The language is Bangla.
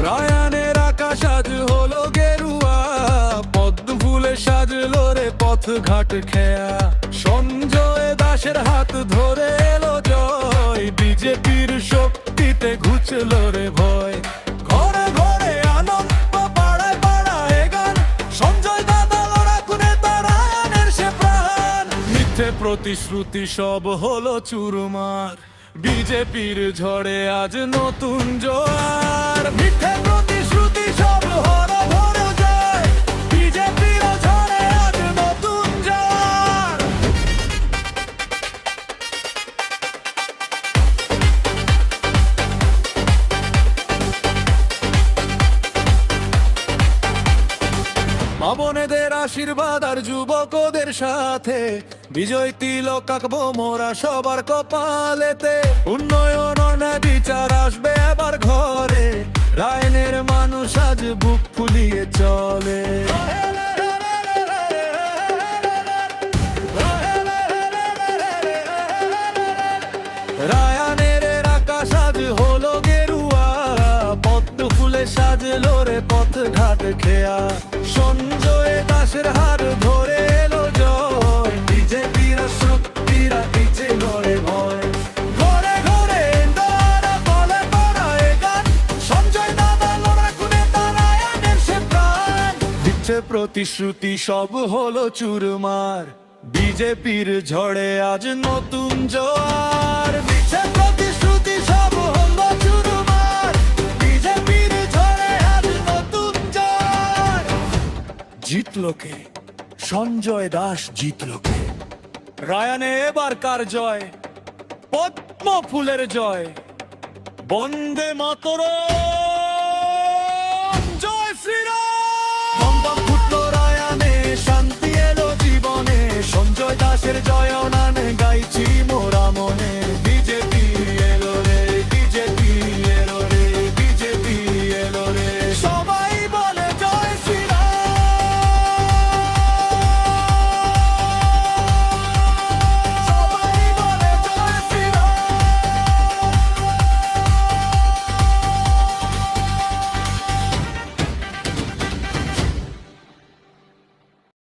রায়ানের আকাশ আজ হলো গেরুয়া, পদ্ম ফুলে সাজলো রে পথ ঘাট খেয়া। সঞ্জয় দাসের হাত ধরে এলো জয়, বিজেপির শক্তিতে ঘুচলো রে ভয়। ঘরে ঘরে আনন্দ, পাড়ায় পাড়ায় গান, সঞ্জয় দাদা লড়াকু নেতা, রায়ানের সে প্রাণ। মিথ্যে প্রতিশ্রুতি সব হলো চুরমার, বিজেপির ঝড়ে আজ নতুন জোয়ার। মিথ্যে প্রতিশ্রুতি সব হলো ভরে যায়, বিজেপির ঝড়ে আজ নতুন জোয়ার। মা বোনেদের আশীর্বাদ আর যুবকদের সাথে বিজয় তিলক আঁকবো মোরা সবার কপালেতে। উন্নয়ন অন্যায় বিচার আসবে এবার ঘরে, রায়নের মানুষ আজ বুক ফুলিয়ে চলে। রায়ানের আকাশ আজ হলো গেরুয়া, পদ্ম ফুলে সাজলো রে পথ ঘাট খেয়া। সঞ্জয় দাসের হার ধরে এলো জয়, বিজেপির শক্তিরা পিছে গড়ে ভয়। ঘরে ঘরে দ্বারা বলে পাড়ায় গান, সঞ্জয় দাদা লড়াকু নেতা, রায়ানের সে প্রাণ। মিথ্যে প্রতিশ্রুতি সব হলো চুরমার, বিজেপির ঝড়ে আজ নতুন জোয়ার। মিথ্যে প্রতিশ্রুতি সব হলো চুরমার, বিজেপির ঝড়ে আজ নতুন জোয়ার। জিতলো কে? সঞ্জয় দাস জিতলো কে? রায়ানে এবার কার জয়? পদ্ম ফুলের জয়। বন্দে মাতরম, জয় শ্রীরাম। দমদম ফুটলো রায়ানে, শান্তি এলো জীবনে, সঞ্জয় দাসের জয় অনানে গাইছি মোরা মনে।